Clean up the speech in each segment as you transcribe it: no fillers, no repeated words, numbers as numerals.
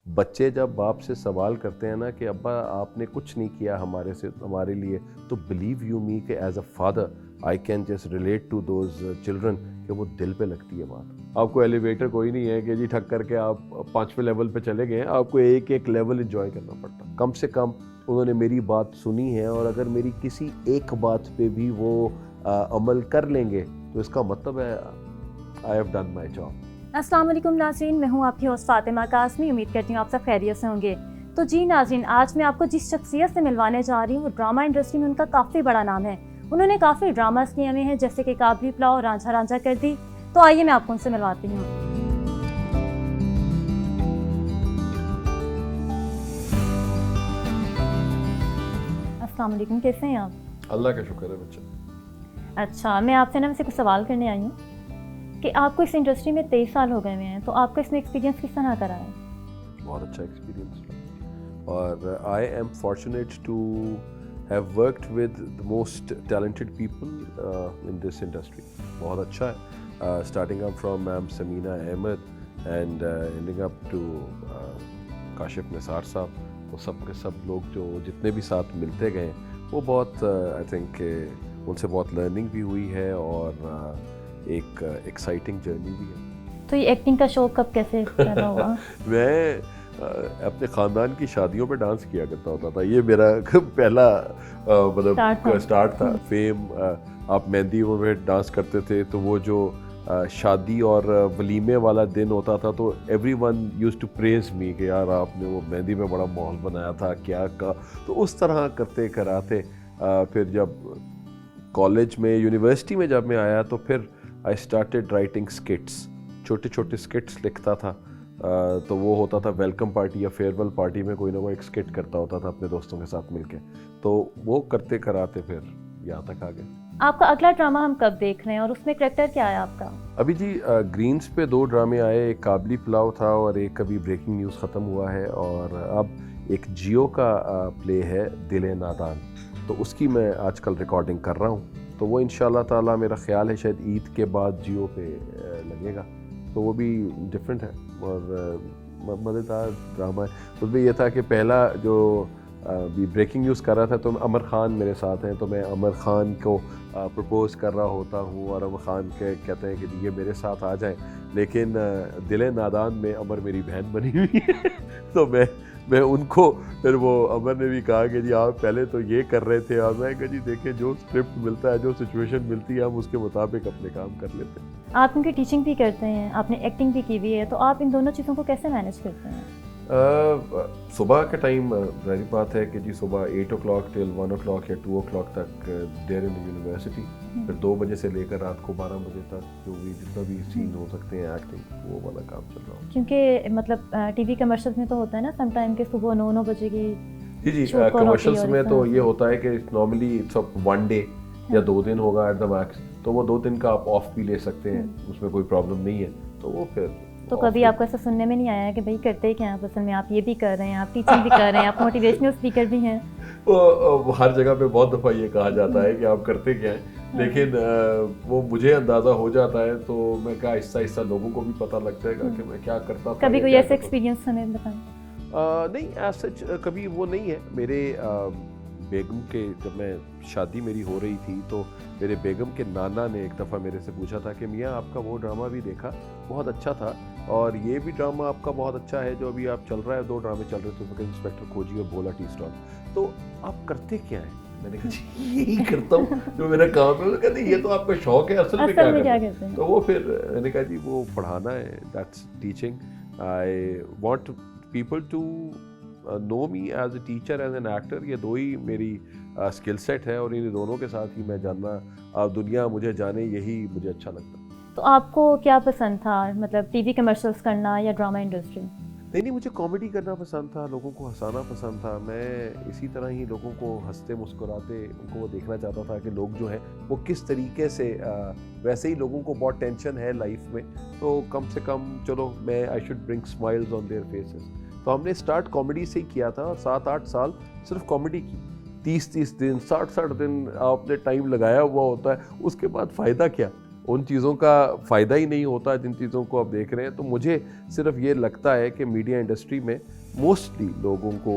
बच्चे जब बाप से सवाल करते हैं ना कि अब्बा आपने कुछ नहीं किया हमारे लिए, तो बिलीव यू मी कि as a father I can just relate to those children कि वो दिल पे लगती है बात। आपको एलिवेटर कोई नहीं है कि जी ठक करके आप 5वें लेवल पे चले गए, आपको एक एक लेवल एंजॉय करना पड़ता। कम से कम उन्होंने मेरी बात सुनी है, और अगर मेरी किसी एक बात पे भी वो अमल कर लेंगे तो इसका मतलब है I have done my job. अस्सलाम वालेकुम नाज़रीन, मैं हूँ आपकी होस्ट फातिमा कासमी। उम्मीद करती हूँ आप सब खैरियत से होंगे। तो जी नाज़रीन, आज मैं आपको जिस शख्सियत से मिलवाने जा रही हूँ वो ड्रामा इंडस्ट्री में उनका काफ़ी बड़ा नाम है। उन्होंने काफ़ी ड्रामास किए हुए हैं, जैसे कि काबली पुलाव, रांझा रांझा कर दी। तो आइए मैं आपको उनसे मिलवाती हूँ। अस्सलाम वालेकुम, कैसे हैं आप? अल्लाह का शुक्र है बच्चा। अच्छा, मैं आपसे ना वैसे कुछ सवाल करने आई हूँ कि आपको इस इंडस्ट्री में 23 साल हो गए हुए हैं, तो आपका इसमें एक्सपीरियंस किस तरह का रहा है? बहुत अच्छा एक्सपीरियंस रहा, और I am fortunate to have worked with the most talented people in this industry. बहुत अच्छा है, starting up from ma'am Samina Ahmed and ending up to Kashif Nisar sahab. वो सब के सब लोग जो जितने भी साथ मिलते गए वो बहुत आई थिंक उनसे बहुत लर्निंग भी हुई है, और एक एक्साइटिंग जर्नी भी है। तो ये एक्टिंग का शौक कब कैसे पैदा हुआ? मैं अपने ख़ानदान की शादियों पे डांस किया करता होता था। ये मेरा पहला मतलब स्टार्ट था। फेम आप मेहंदी में डांस करते थे, तो वो जो शादी और वलीमे वाला दिन होता था, तो everyone used to praise me कि यार आपने वो मेहंदी में बड़ा माहौल बनाया था, क्या का। तो उस तरह करते कराते फिर जब कॉलेज में, यूनिवर्सिटी में जब मैं आया, तो फिर आई स्टार्टेड राइटिंग स्किट्स। छोटे छोटे स्किट्स लिखता था, तो वो होता था वेलकम पार्टी या फेयरवेल पार्टी में कोई ना कोई एक स्किट करता होता था अपने दोस्तों के साथ मिलके। तो वो करते कराते फिर यहाँ तक आ गए। आपका अगला ड्रामा हम कब देख रहे हैं और उसमें कैरेक्टर क्या है आपका? अभी जी ग्रीन्स पे 2 ड्रामे आए, एक काबली पुलाव था और एक अभी ब्रेकिंग न्यूज़ ख़त्म हुआ है, और अब एक जियो का प्ले है दिले नादान, तो उसकी मैं आजकल रिकॉर्डिंग कर रहा हूँ। तो वो इंशाल्लाह ताला मेरा ख्याल है शायद ईद के बाद जियो पे लगेगा। तो वो भी डिफरेंट है और मज़ेदार ड्रामा है। उसमें ये था कि पहला जो भी ब्रेकिंग न्यूज़ कर रहा था, तो अमर ख़ान मेरे साथ हैं, तो मैं अमर ख़ान को प्रपोज़ कर रहा होता हूँ, और अमर ख़ान कहते हैं कि ये मेरे साथ आ जाएं, लेकिन दिले नादान में अमर मेरी बहन बनी हुई है। तो मैं उनको, फिर वो अमर ने भी कहा कि जी आप पहले तो ये कर रहे थे, और मैं कहा जी देखिए जो स्क्रिप्ट मिलता है, जो सिचुएशन मिलती है, हम उसके मुताबिक अपने काम कर लेते हैं। आप उनकी टीचिंग भी करते हैं, आपने एक्टिंग भी की हुई है, तो आप इन दोनों चीज़ों को कैसे मैनेज करते हैं? सुबह के टाइम जाहिर बात है कि जी सुबह 8 o'clock टिल 1 o'clock या 2 o'clock तक देयर इन द यूनिवर्सिटी, फिर 2 बजे से लेकर रात को 12 बजे तक जो भी जितना भी सीन हो सकते हैं एक्टिंग, वो वाला काम चल रहा है। क्योंकि मतलब टीवी कमर्शियल्स में तो होता है ना सम टाइम के सुबह 9 बजे की जी कमर्शियल्स में तो ये होता है कि नॉर्मली इट्स अ 1 डे या 2 दिन होगा एट द मैक्स, तो वो 2 दिन का आप ऑफ भी ले सकते हैं, उसमें कोई प्रॉब्लम नहीं है। तो वो फिर तो कभी आपको ऐसा सुनने में नहीं आया कि भाई करते ही क्या हैं असल में, आप ये भी कर रहे हैं, आप टीचिंग भी कर रहे हैं, आप मोटिवेशनल स्पीकर भी हैं? वो हर जगह पे बहुत दफ़ा ये कहा जाता है कि आप करते क्या हैं, लेकिन वो मुझे अंदाज़ा हो जाता है, तो मैं क्या आहिस्ता आहिस्ता लोगों को भी पता लगता है कि मैं क्या करता था। कभी कोई ऐसा एक्सपीरियंस हमें बताएं? नहीं सच कभी वो नहीं है। मेरे बेगम के, जब मैं शादी मेरी हो रही थी, तो मेरे बेगम के नाना ने एक दफ़ा मेरे से पूछा था कि मियाँ आपका वो ड्रामा भी देखा, बहुत अच्छा था, और ये भी ड्रामा आपका बहुत अच्छा है जो अभी आप चल रहा है, 2 ड्रामे चल रहे थे, इंस्पेक्टर खोजी और बोला टी स्टॉल, तो आप करते क्या हैं? मैंने कहा जी यही करता हूँ जो मेरा काम है। उन्होंने कहा नहीं ये तो आपका शौक है, असल में क्या करते हैं? तो वो फिर मैंने कहा जी वो पढ़ाना है, that's teaching. I want people to know me as a teacher, as an actor. ये 2 ही मेरी स्किल सेट है, और इन दोनों के साथ ही मैं जानना, दुनिया मुझे जाने, यही मुझे अच्छा लगता है। तो आपको क्या पसंद था, मतलब टीवी कमर्शियल्स करना या ड्रामा इंडस्ट्री? नहीं, मुझे कॉमेडी करना पसंद था, लोगों को हंसाना पसंद था। मैं इसी तरह ही लोगों को हंसते मुस्कुराते उनको वो देखना चाहता था कि लोग जो है वो किस तरीके से, वैसे ही लोगों को बहुत टेंशन है लाइफ में, तो कम से कम चलो मैं I should bring smiles on their faces. तो हमने स्टार्ट कॉमेडी से ही किया था, और 7-8 साल सिर्फ कॉमेडी की। 30-30 दिन 60-60 दिन आपने टाइम लगाया हुआ होता है, उसके बाद फ़ायदा क्या? उन चीज़ों का फ़ायदा ही नहीं होता जिन चीज़ों को आप देख रहे हैं। तो मुझे सिर्फ ये लगता है कि मीडिया इंडस्ट्री में मोस्टली लोगों को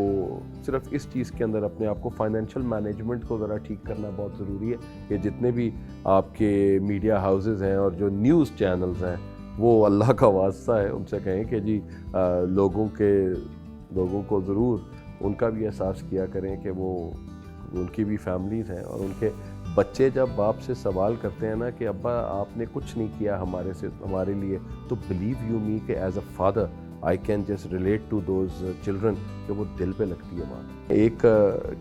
सिर्फ इस चीज़ के अंदर अपने आप को फाइनेंशियल मैनेजमेंट को ज़रा ठीक करना बहुत ज़रूरी है कि जितने भी आपके मीडिया हाउसेस हैं और जो न्यूज़ चैनल्स हैं वो अल्लाह का वास्ता है उनसे कहें कि जी लोगों को ज़रूर उनका भी एहसास किया करें कि वो उनकी भी फैमिलीज़ हैं और उनके बच्चे जब बाप से सवाल करते हैं ना कि अब्बा आपने कुछ नहीं किया हमारे लिए, तो बिलीव यू मी कि as a father I can just relate to those children कि वो दिल पे लगती है बात। एक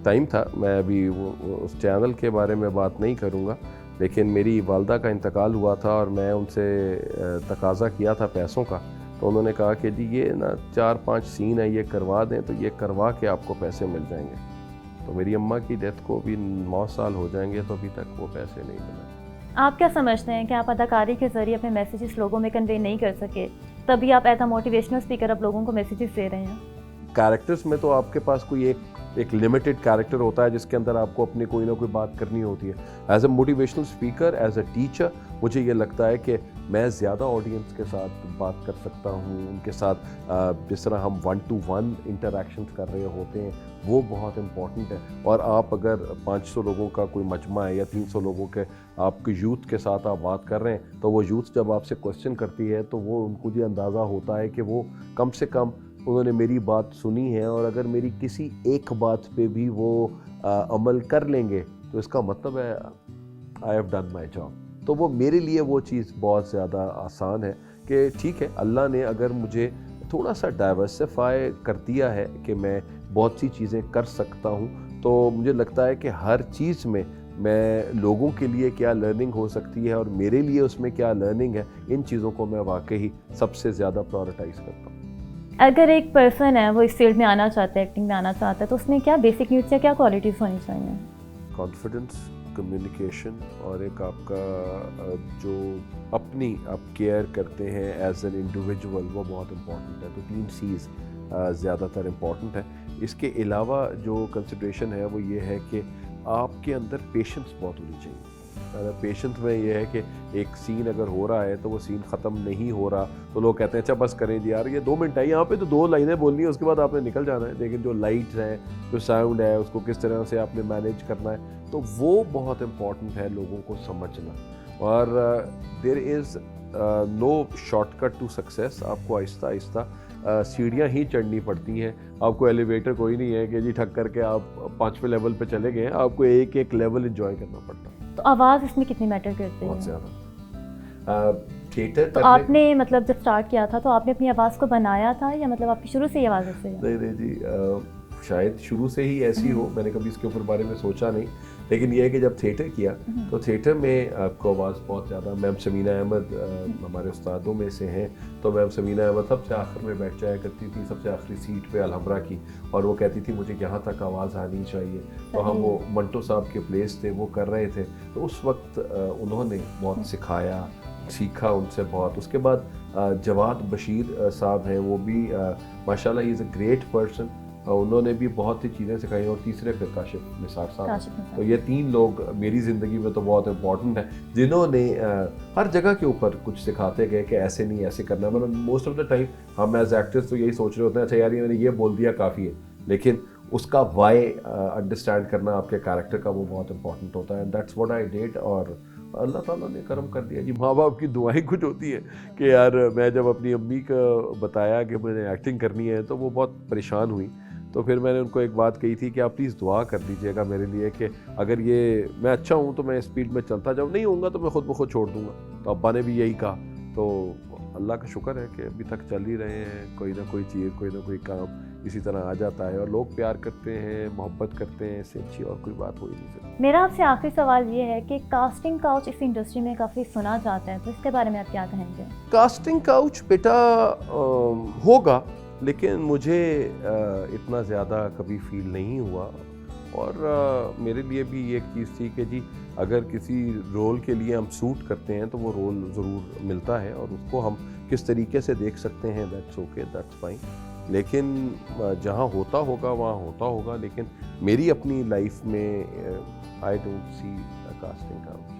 टाइम था, मैं अभी उस चैनल के बारे में बात नहीं करूँगा, लेकिन मेरी वालदा का इंतकाल हुआ था और मैं उनसे तकाजा किया था पैसों का। तो उन्होंने कहा कि जी ये ना 4-5 सीन है, ये करवा दें तो ये करवा के आपको पैसे मिल जाएंगे। तो मेरी अम्मा की डेथ को भी 9 साल हो जाएंगे तो अभी तक वो पैसे नहीं मिले। आप क्या समझते हैं कि आप अदाकारी के ज़रिए अपने मैसेजेस लोगों में कन्वे नहीं कर सके, तभी आप एज अ मोटिवेशनल स्पीकर अब लोगों को मैसेजेस दे रहे हैं? कैरेक्टर्स में तो आपके पास कोई एक लिमिटेड कैरेक्टर होता है जिसके अंदर आपको अपनी कोई ना कोई बात करनी होती है। As a motivational speaker, as a teacher, मुझे ये लगता है कि मैं ज़्यादा ऑडियंस के साथ बात कर सकता हूँ, उनके साथ जिस तरह हम 1-to-1 इंटरेक्शंस कर रहे होते हैं वो बहुत इम्पॉर्टेंट है। और आप अगर 500 लोगों का कोई मजमा है या 300 लोगों के आपके यूथ के साथ आप बात कर रहे हैं, तो वो यूथ जब आपसे क्वेश्चन करती है तो वो उनको ये अंदाज़ा होता है कि वो कम से कम उन्होंने मेरी बात सुनी है और अगर मेरी किसी एक बात पे भी वो अमल कर लेंगे तो इसका मतलब है I have done my job. तो वो मेरे लिए वो चीज़ बहुत ज़्यादा आसान है कि ठीक है, अल्लाह ने अगर मुझे थोड़ा सा डाइवर्सिफाई कर दिया है कि मैं बहुत सी चीज़ें कर सकता हूँ, तो मुझे लगता है कि हर चीज़ में मैं लोगों के लिए क्या लर्निंग हो सकती है और मेरे लिए उसमें क्या लर्निंग है, इन चीज़ों को मैं वाकई सबसे ज़्यादा प्रायोरिटाइज़ करता हूँ। अगर एक पर्सन है वो इस फील्ड में आना चाहता है, एक्टिंग में आना चाहता है, तो उसमें क्या बेसिक नीड्स या क्या क्वालिटीज़ होनी चाहिए? कॉन्फिडेंस, कम्युनिकेशन और एक आपका जो अपनी आप केयर करते हैं एज एन इंडिविजुअल, वो बहुत इम्पॉर्टेंट है। तो 3 चीज़ ज़्यादातर इम्पॉर्टेंट है। इसके अलावा जो कंसिडरेशन है वो ये है कि आपके अंदर पेशेंस बहुत होनी चाहिए। पेशेंस में ये है कि एक सीन अगर हो रहा है तो वो सीन ख़त्म नहीं हो रहा तो लोग कहते हैं अच्छा बस करें जी यार, ये 2 मिनट है, यहाँ पे तो 2 लाइनें बोलनी है, उसके बाद आपने निकल जाना है। लेकिन जो लाइट्स हैं, जो साउंड है, उसको किस तरह से आपने मैनेज करना है, तो वो बहुत इम्पॉर्टेंट है लोगों को समझना। और there is no shortcut to success. आपको आहिस्ता आहिस्ता सीढ़ियाँ ही चढ़नी पड़ती हैं। आपको एलिवेटर कोई नहीं है कि जी ठक करके आप 5वें लेवल पे चले गए हैं। आपको एक एक लेवल एंजॉय करना पड़ता है। तो आवाज़ इसमें कितनी मैटर करती है? बहुत ज़्यादा। थिएटर तो आपने मतलब जब स्टार्ट किया था तो आपने अपनी आवाज़ को बनाया था या मतलब आपकी शुरू से ही आवाज़ ऐसे है? नहीं जी, शायद शुरू से ही ऐसी हो, मैंने कभी इसके ऊपर बारे में सोचा नहीं। लेकिन यह है कि जब थिएटर किया तो थिएटर में आपको आवाज़ बहुत ज़्यादा, मैम समीना अहमद हमारे उस्तादों में से हैं, तो मैम समीना अहमद सबसे आखिर में बैठ जाया करती थी, सबसे आखिरी सीट पे अलहमरा की, और वो कहती थी मुझे यहाँ तक आवाज़ आनी चाहिए। तो हम वो मंटो साहब के प्लेस थे, वो कर रहे थे, तो उस वक्त उन्होंने बहुत सिखाया, सीखा उनसे बहुत। उसके बाद जवाद बशीर साहब हैं, वो भी माशाल्लाह he is a great person, उन्होंने भी बहुत सी चीज़ें सिखाई। और तीसरे फिर काशिफ निसार साहब। तो ये 3 लोग मेरी ज़िंदगी में तो बहुत इम्पॉर्टेंट हैं, जिन्होंने हर जगह के ऊपर कुछ सिखाते गए कि ऐसे नहीं, ऐसे करना है। मतलब मोस्ट ऑफ द टाइम हम एज एक्टर्स तो यही सोच रहे होते हैं अच्छा यार ये मैंने ये बोल दिया काफ़ी है, लेकिन उसका वाई अंडरस्टैंड करना आपके कैरेक्टर का, वो बहुत इंपॉर्टेंट होता है। And that's what I did. और अल्लाह ताला ने करम कर दिया जी। माँ बाप की दुआएं कुछ होती है कि यार मैं जब अपनी अम्मी को बताया कि मुझे एक्टिंग करनी है तो वो बहुत परेशान हुई। तो फिर मैंने उनको एक बात कही थी कि आप प्लीज़ दुआ कर दीजिएगा मेरे लिए कि अगर ये मैं अच्छा हूँ तो मैं स्पीड में चलता जाऊँ, नहीं होऊंगा तो मैं खुद ब खुद छोड़ दूँगा। तो अब्बा ने भी यही कहा। तो अल्लाह का शुक्र है कि अभी तक चल ही रहे हैं, कोई ना कोई चीज़, कोई ना कोई काम इसी तरह आ जाता है और लोग प्यार करते हैं, मोहब्बत करते हैं, इससे अच्छी और कोई बात हो ही नहीं सकती। मेरा आपसे आखिरी सवाल ये है कि कास्टिंग काउच इस इंडस्ट्री में काफ़ी सुना जाता है, तो इसके बारे में आप क्या कहेंगे? कास्टिंग काउच बेटा होगा, लेकिन मुझे इतना ज़्यादा कभी फील नहीं हुआ। और मेरे लिए भी ये एक चीज़ थी कि जी अगर किसी रोल के लिए हम सूट करते हैं तो वो रोल ज़रूर मिलता है, और उसको हम किस तरीके से देख सकते हैं, दैट्स ओके, दैट्स फाइन। लेकिन जहाँ होता होगा वहाँ होता होगा, लेकिन मेरी अपनी लाइफ में I don't see a casting couch.